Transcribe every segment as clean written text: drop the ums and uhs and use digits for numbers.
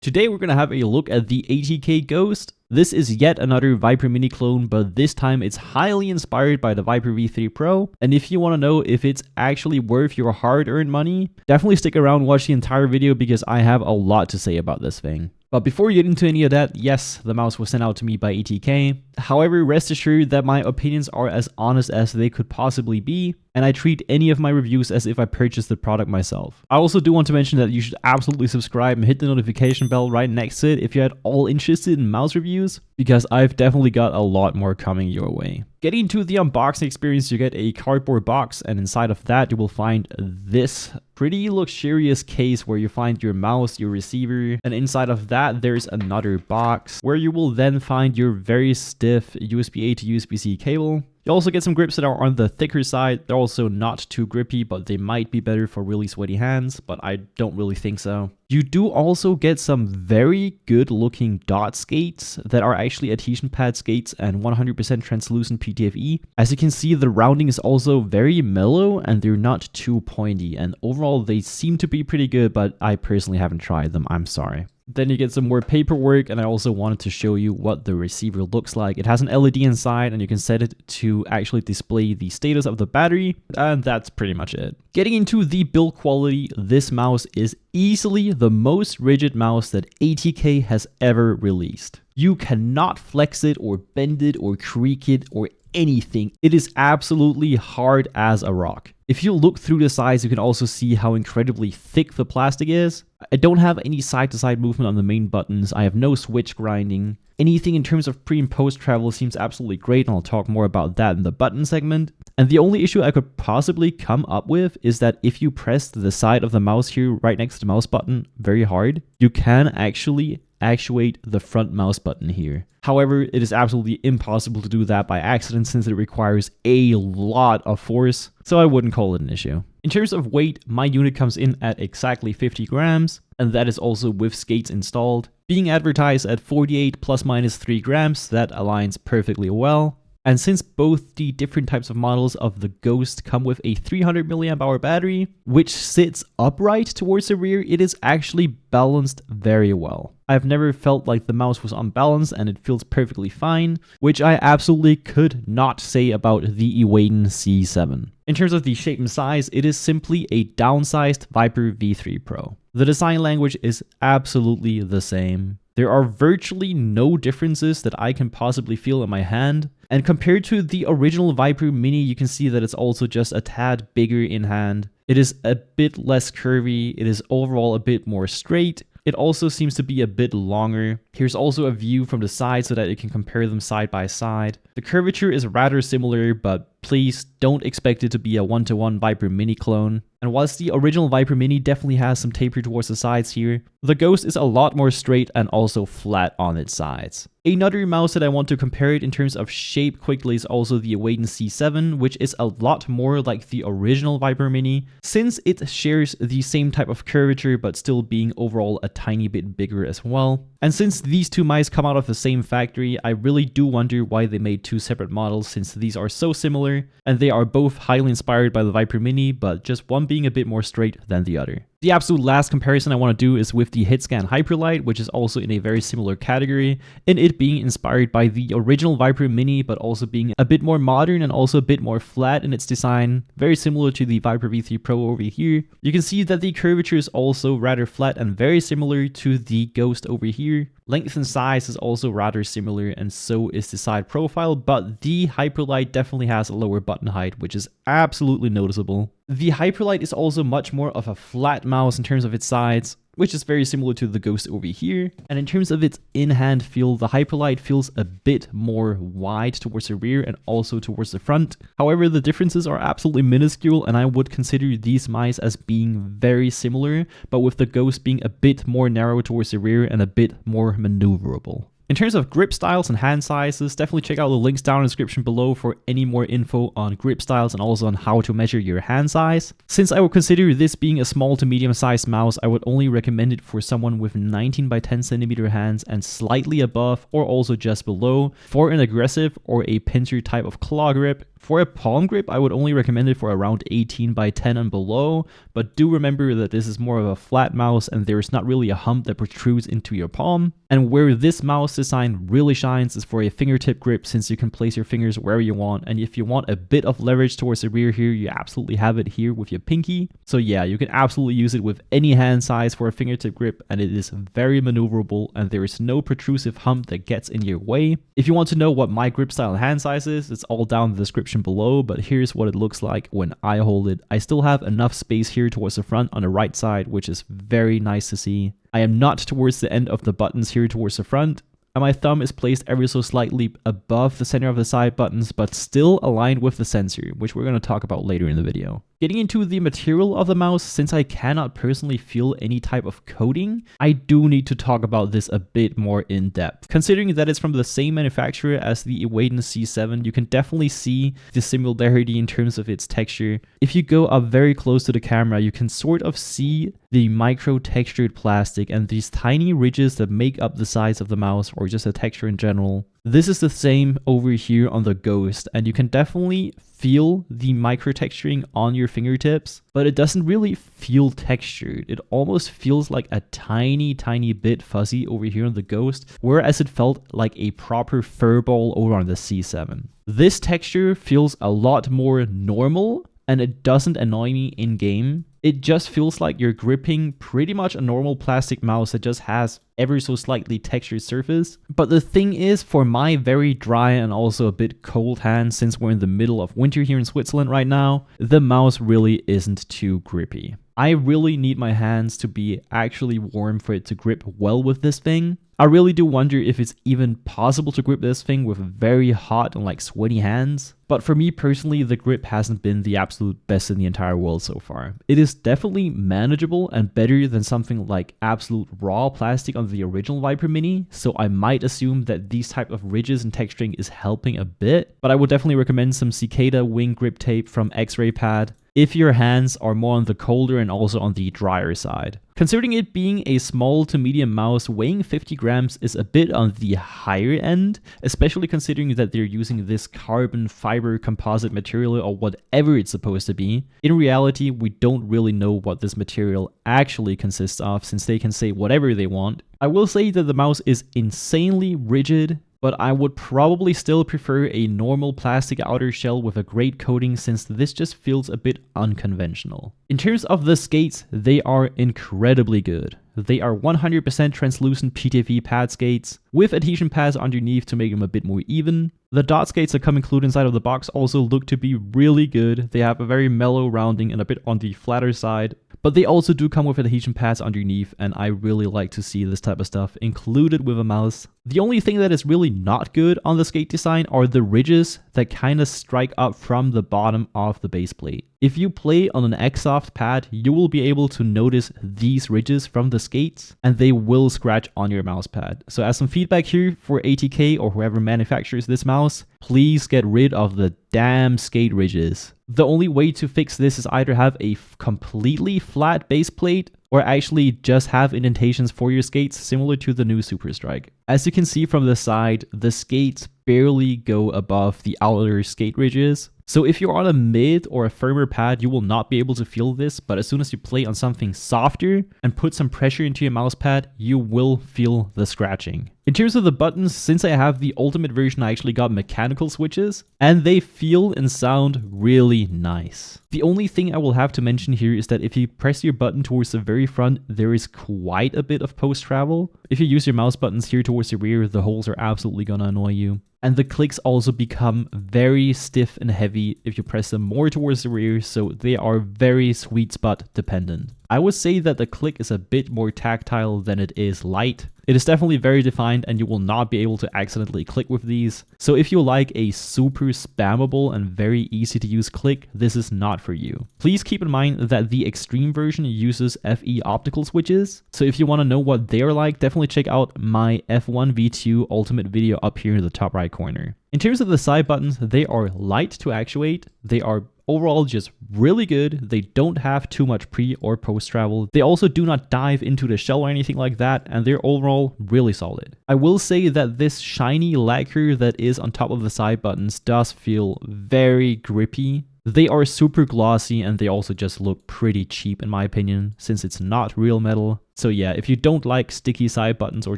Today we're going to have a look at the ATK Ghost. This is yet another Viper Mini clone, but this time it's highly inspired by the Viper V3 Pro. And if you want to know if it's actually worth your hard-earned money, definitely stick around and watch the entire video because I have a lot to say about this thing. But before we get into any of that, yes, the mouse was sent out to me by ATK. However, rest assured that my opinions are as honest as they could possibly be, and I treat any of my reviews as if I purchased the product myself. I also do want to mention that you should absolutely subscribe and hit the notification bell right next to it if you're at all interested in mouse reviews, because I've definitely got a lot more coming your way. Getting to the unboxing experience, you get a cardboard box, and inside of that you will find this pretty luxurious case where you find your mouse, your receiver, and inside of that there's another box where you will then find your very stiff USB-A to USB-C cable. You also get some grips that are on the thicker side. They're also not too grippy, but they might be better for really sweaty hands, but I don't really think so. You do also get some very good looking dot skates that are actually adhesion pad skates and 100% translucent PTFE. As you can see, the rounding is also very mellow and they're not too pointy, and overall they seem to be pretty good, but I personally haven't tried them, I'm sorry. Then you get some more paperwork, and I also wanted to show you what the receiver looks like. It has an LED inside, and you can set it to actually display the status of the battery, and that's pretty much it. Getting into the build quality, this mouse is easily the most rigid mouse that ATK has ever released. You cannot flex it or bend it or creak it or anything. It is absolutely hard as a rock. If you look through the sides, you can also see how incredibly thick the plastic is. I don't have any side-to-side movement on the main buttons. I have no switch grinding. Anything in terms of pre and post travel seems absolutely great, and I'll talk more about that in the button segment. And the only issue I could possibly come up with is that if you press the side of the mouse here right next to the mouse button very hard, you can actually actuate the front mouse button here. However, it is absolutely impossible to do that by accident since it requires a lot of force, so I wouldn't call it an issue. In terms of weight, my unit comes in at exactly 50 grams, and that is also with skates installed. Being advertised at 48 plus minus 3 grams, that aligns perfectly well. And since both the different types of models of the Ghost come with a 300 mAh battery, which sits upright towards the rear, it is actually balanced very well. I've never felt like the mouse was unbalanced, and it feels perfectly fine, which I absolutely could not say about the Ewaden C7. In terms of the shape and size, it is simply a downsized Viper V3 Pro. The design language is absolutely the same. There are virtually no differences that I can possibly feel in my hand. And compared to the original Viper Mini, you can see that it's also just a tad bigger in hand. It is a bit less curvy. It is overall a bit more straight. It also seems to be a bit longer. Here's also a view from the side so that you can compare them side by side. The curvature is rather similar, but please don't expect it to be a one-to-one Viper Mini clone. And whilst the original Viper Mini definitely has some taper towards the sides here, the Ghost is a lot more straight and also flat on its sides. Another mouse that I want to compare it in terms of shape quickly is also the Ewaden C7, which is a lot more like the original Viper Mini, since it shares the same type of curvature but still being overall a tiny bit bigger as well. And since these two mice come out of the same factory, I really do wonder why they made two separate models, since these are so similar, and they are both highly inspired by the Viper Mini, but just one being a bit more straight than the other. The absolute last comparison I want to do is with the Hitscan Hyperlight, which is also in a very similar category, in it being inspired by the original Viper Mini, but also being a bit more modern and also a bit more flat in its design, very similar to the Viper V3 Pro over here. You can see that the curvature is also rather flat and very similar to the Ghost over here. Length and size is also rather similar, and so is the side profile, but the Hyperlight definitely has a lower button height, which is absolutely noticeable. The Hyperlight is also much more of a flat mouse in terms of its sides, which is very similar to the Ghost over here. And in terms of its in-hand feel, the Hyperlight feels a bit more wide towards the rear and also towards the front. However, the differences are absolutely minuscule, and I would consider these mice as being very similar, but with the Ghost being a bit more narrow towards the rear and a bit more maneuverable. In terms of grip styles and hand sizes, definitely check out the links down in the description below for any more info on grip styles and also on how to measure your hand size. Since I would consider this being a small to medium sized mouse, I would only recommend it for someone with 19 by 10 centimeter hands and slightly above or also just below for an aggressive or a pincer type of claw grip. For a palm grip, I would only recommend it for around 18 by 10 and below, but do remember that this is more of a flat mouse and there's not really a hump that protrudes into your palm. And where this mouse design really shines is for a fingertip grip, since you can place your fingers wherever you want, and if you want a bit of leverage towards the rear here, you absolutely have it here with your pinky. So yeah, you can absolutely use it with any hand size for a fingertip grip, and it is very maneuverable and there is no protrusive hump that gets in your way. If you want to know what my grip style and hand size is, it's all down in the description below, but here's what it looks like when I hold it. I still have enough space here towards the front on the right side, which is very nice to see. I am not towards the end of the buttons here towards the front, and my thumb is placed ever so slightly above the center of the side buttons, but still aligned with the sensor, which we're going to talk about later in the video. Getting into the material of the mouse, since I cannot personally feel any type of coating, I do need to talk about this a bit more in depth. Considering that it's from the same manufacturer as the Awayden C7, you can definitely see the similarity in terms of its texture. If you go up very close to the camera, you can sort of see the micro textured plastic and these tiny ridges that make up the sides of the mouse, or just the texture in general. This is the same over here on the Ghost, and you can definitely feel the micro texturing on your fingertips, but it doesn't really feel textured. It almost feels like a tiny bit fuzzy over here on the Ghost, whereas it felt like a proper fur ball over on the C7. This texture feels a lot more normal, and it doesn't annoy me in game. It just feels like you're gripping pretty much a normal plastic mouse that just has ever so slightly textured surface. But the thing is, for my very dry and also a bit cold hands, since we're in the middle of winter here in Switzerland right now, the mouse really isn't too grippy. I really need my hands to be actually warm for it to grip well with this thing. I really do wonder if it's even possible to grip this thing with very hot and like sweaty hands. But for me personally, the grip hasn't been the absolute best in the entire world so far. It is definitely manageable and better than something like absolute raw plastic on the original Viper Mini, so I might assume that these type of ridges and texturing is helping a bit, but I would definitely recommend some Cicada wing grip tape from X-Ray Pad if your hands are more on the colder and also on the drier side. Considering it being a small to medium mouse, weighing 50 grams is a bit on the higher end, especially considering that they're using this carbon fiber composite material or whatever it's supposed to be. In reality, we don't really know what this material actually consists of, since they can say whatever they want. I will say that the mouse is insanely rigid, but I would probably still prefer a normal plastic outer shell with a great coating, since this just feels a bit unconventional. In terms of the skates, they are incredibly good. They are 100% translucent PTFE pad skates, with adhesion pads underneath to make them a bit more even. The dot skates that come included inside of the box also look to be really good. They have a very mellow rounding and a bit on the flatter side, but they also do come with adhesion pads underneath, and I really like to see this type of stuff included with a mouse. The only thing that is really not good on the skate design are the ridges that kind of strike up from the bottom of the base plate. If you play on an X-Soft pad, you will be able to notice these ridges from the skates, and they will scratch on your mouse pad. So as some feedback here for ATK or whoever manufactures this mouse, please get rid of the damn skate ridges. The only way to fix this is either have a completely flat base plate, or actually just have indentations for your skates similar to the new Super Strike. As you can see from the side, the skates barely go above the outer skate ridges. So if you're on a mid or a firmer pad, you will not be able to feel this, but as soon as you play on something softer and put some pressure into your mouse pad, you will feel the scratching. In terms of the buttons, since I have the ultimate version, I actually got mechanical switches, and they feel and sound really nice. The only thing I will have to mention here is that if you press your button towards the very front, there is quite a bit of post travel. If you use your mouse buttons here towards the rear, the holes are absolutely gonna annoy you. And the clicks also become very stiff and heavy if you press them more towards the rear, so they are very sweet spot dependent. I would say that the click is a bit more tactile than it is light. It is definitely very defined, and you will not be able to accidentally click with these. So if you like a super spammable and very easy to use click, this is not for you. Please keep in mind that the extreme version uses FE optical switches. So if you want to know what they're like, definitely check out my F1 V2 ultimate video up here in the top right corner. In terms of the side buttons, they are light to actuate. They are overall just really good. They don't have too much pre or post travel. They also do not dive into the shell or anything like that, and they're overall really solid. I will say that this shiny lacquer that is on top of the side buttons does feel very grippy. They are super glossy and they also just look pretty cheap in my opinion, since it's not real metal. So yeah, if you don't like sticky side buttons or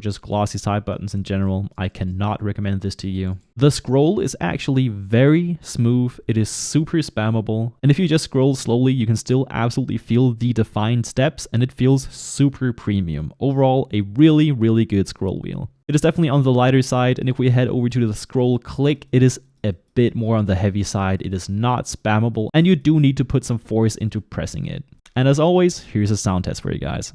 just glossy side buttons in general, I cannot recommend this to you. The scroll is actually very smooth, it is super spammable, and if you just scroll slowly, you can still absolutely feel the defined steps and it feels super premium. Overall, a really, really good scroll wheel. It is definitely on the lighter side, and if we head over to the scroll click, it is a bit more on the heavy side. It is not spammable, and you do need to put some force into pressing it. And as always, here's a sound test for you guys.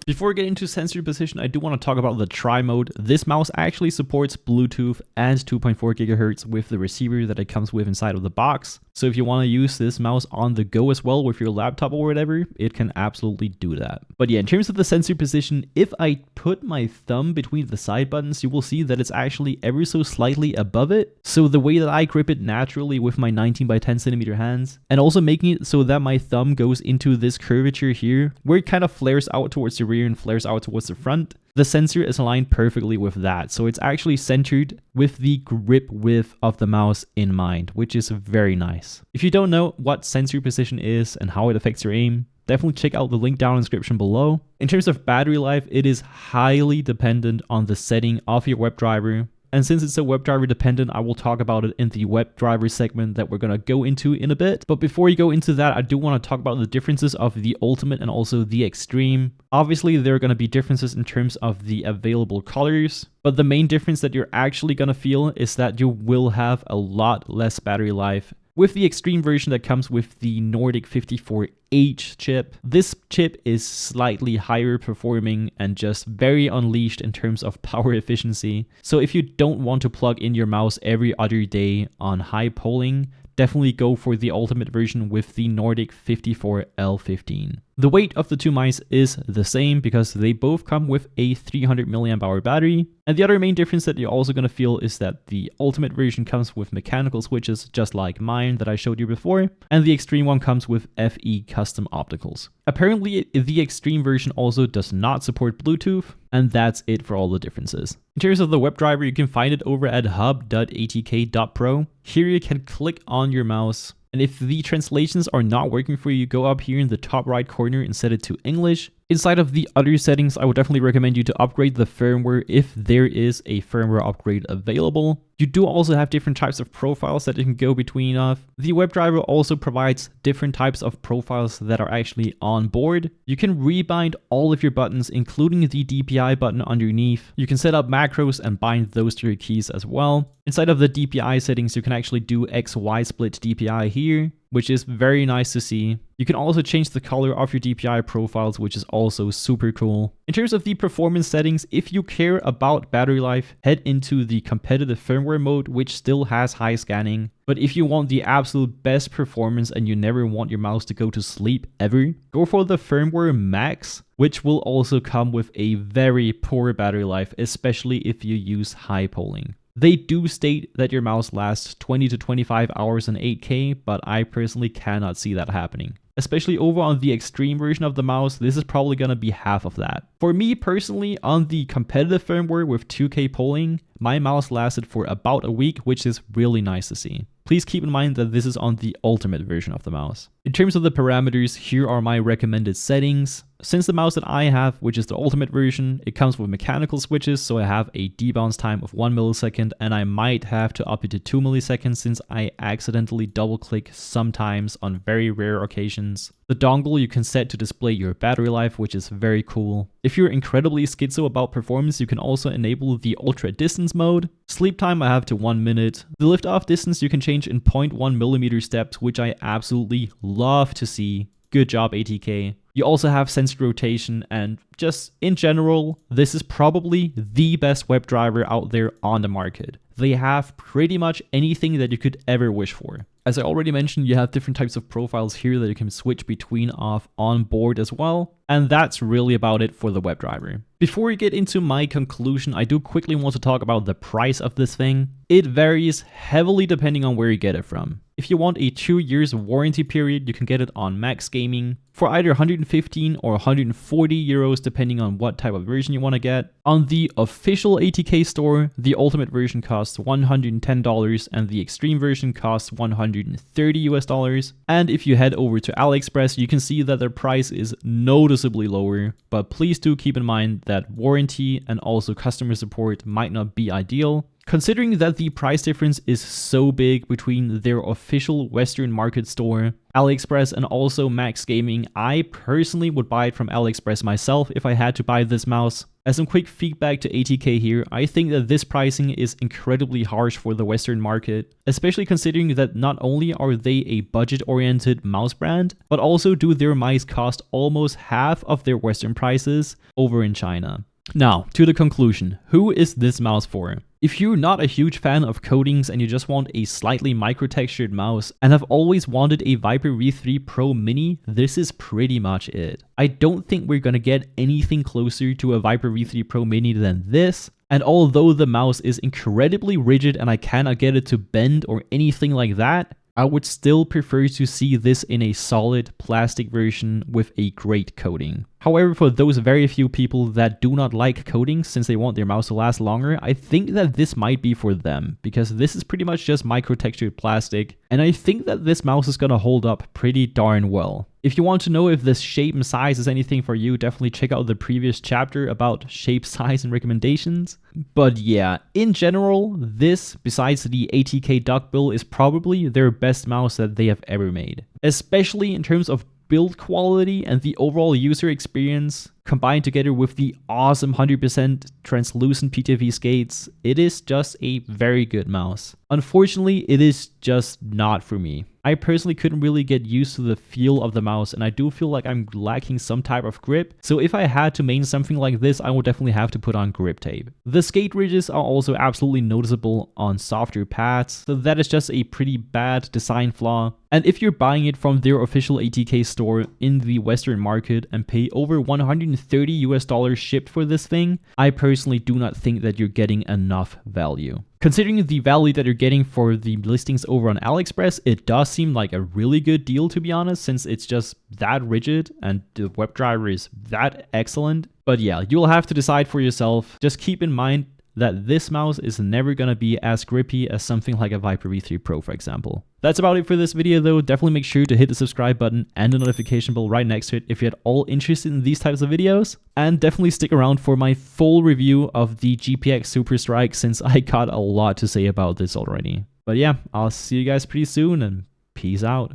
Before getting into sensor position, I do want to talk about the tri mode. This mouse actually supports Bluetooth and 2.4 GHz with the receiver that it comes with inside of the box. So if you want to use this mouse on the go as well with your laptop or whatever, it can absolutely do that. But yeah, in terms of the sensor position, if I put my thumb between the side buttons, you will see that it's actually ever so slightly above it. So the way that I grip it naturally with my 19 by 10 centimeter hands, and also making it so that my thumb goes into this curvature here, where it kind of flares out towards the rear and flares out towards the front. The sensor is aligned perfectly with that, so it's actually centered with the grip width of the mouse in mind, which is very nice. If you don't know what sensor position is and how it affects your aim, definitely check out the link down in the description below. In terms of battery life, it is highly dependent on the setting of your WebDriver. And since it's a WebDriver dependent, I will talk about it in the WebDriver segment that we're going to go into in a bit. But before you go into that, I do want to talk about the differences of the Ultimate and also the Extreme. Obviously, there are going to be differences in terms of the available colors, but the main difference that you're actually going to feel is that you will have a lot less battery life. With the Extreme version that comes with the Nordic 54H chip, this chip is slightly higher performing and just very unleashed in terms of power efficiency. So if you don't want to plug in your mouse every other day on high polling, definitely go for the Ultimate version with the Nordic 54L15. The weight of the two mice is the same because they both come with a 300 mAh battery. And the other main difference that you're also going to feel is that the Ultimate version comes with mechanical switches just like mine that I showed you before, and the Extreme one comes with FE custom opticals. Apparently, the Extreme version also does not support Bluetooth, and that's it for all the differences. In terms of the WebDriver, you can find it over at hub.atk.pro. Here you can click on your mouse, and if the translations are not working for you, go up here in the top right corner and set it to English. Inside of the other settings, I would definitely recommend you to upgrade the firmware if there is a firmware upgrade available. You do also have different types of profiles that you can go between of. The WebDriver also provides different types of profiles that are actually on board. You can rebind all of your buttons, including the DPI button underneath. You can set up macros and bind those to your keys as well. Inside of the DPI settings, you can actually do XY split DPI here, which is very nice to see. You can also change the color of your DPI profiles, which is also super cool. In terms of the performance settings, if you care about battery life, head into the competitive firmware mode, which still has high scanning. But if you want the absolute best performance and you never want your mouse to go to sleep ever, go for the firmware max, which will also come with a very poor battery life, especially if you use high polling. They do state that your mouse lasts 20 to 25 hours in 8K, but I personally cannot see that happening. Especially over on the Extreme version of the mouse, this is probably going to be half of that. For me personally, on the competitive firmware with 2K polling, my mouse lasted for about a week, which is really nice to see. Please keep in mind that this is on the Ultimate version of the mouse. In terms of the parameters, here are my recommended settings. Since the mouse that I have, which is the Ultimate version, it comes with mechanical switches, so I have a debounce time of 1 millisecond, and I might have to up it to 2 milliseconds since I accidentally double click sometimes on very rare occasions. The dongle you can set to display your battery life, which is very cool. If you're incredibly schizo about performance, you can also enable the ultra distance mode. Sleep time I have to 1 minute. The lift off distance you can change in 0.1 millimeter steps, which I absolutely love to see. Good job, ATK. You also have sensor rotation, and just in general, this is probably the best WebDriver out there on the market. They have pretty much anything that you could ever wish for. As I already mentioned, you have different types of profiles here that you can switch between off on board as well. And that's really about it for the WebDriver. Before we get into my conclusion, I do quickly want to talk about the price of this thing. It varies heavily depending on where you get it from. If you want a 2 years warranty period, you can get it on Max Gaming for either 115 or 140 euros depending on what type of version you want to get. On the official ATK store, the ultimate version costs $110 and the extreme version costs $130 US. And if you head over to AliExpress, you can see that their price is noticeably lower, but please do keep in mind that warranty and also customer support might not be ideal. Considering that the price difference is so big between their official Western market store, AliExpress, and also Max Gaming, I personally would buy it from AliExpress myself if I had to buy this mouse. As some quick feedback to ATK here, I think that this pricing is incredibly harsh for the Western market, especially considering that not only are they a budget-oriented mouse brand, but also do their mice cost almost half of their Western prices over in China. Now, to the conclusion, who is this mouse for? If you're not a huge fan of coatings and you just want a slightly micro-textured mouse and have always wanted a Viper V3 Pro Mini, this is pretty much it. I don't think we're gonna get anything closer to a Viper V3 Pro Mini than this, and although the mouse is incredibly rigid and I cannot get it to bend or anything like that, I would still prefer to see this in a solid plastic version with a great coating. However, for those very few people that do not like coatings since they want their mouse to last longer, I think that this might be for them, because this is pretty much just micro-textured plastic, and I think that this mouse is gonna hold up pretty darn well. If you want to know if this shape and size is anything for you, definitely check out the previous chapter about shape, size, and recommendations. But yeah, in general, this, besides the ATK duckbill, is probably their best mouse that they have ever made. Especially in terms of build quality and the overall user experience, combined together with the awesome 100% translucent PTFE skates, it is just a very good mouse. Unfortunately, it is just not for me. I personally couldn't really get used to the feel of the mouse, and I do feel like I'm lacking some type of grip, so if I had to main something like this, I would definitely have to put on grip tape. The skate ridges are also absolutely noticeable on softer pads, so that is just a pretty bad design flaw. And if you're buying it from their official ATK store in the Western market and pay over $130 US shipped for this thing, I personally do not think that you're getting enough value. Considering the value that you're getting for the listings over on AliExpress, it does seem like a really good deal, to be honest, since it's just that rigid and the WebDriver is that excellent. But yeah, you'll have to decide for yourself. Just keep in mind that this mouse is never going to be as grippy as something like a Viper V3 Pro, for example. That's about it for this video though. Definitely make sure to hit the subscribe button and the notification bell right next to it if you're at all interested in these types of videos. And definitely stick around for my full review of the GPX Super Strike, since I got a lot to say about this already. But yeah, I'll see you guys pretty soon, and peace out.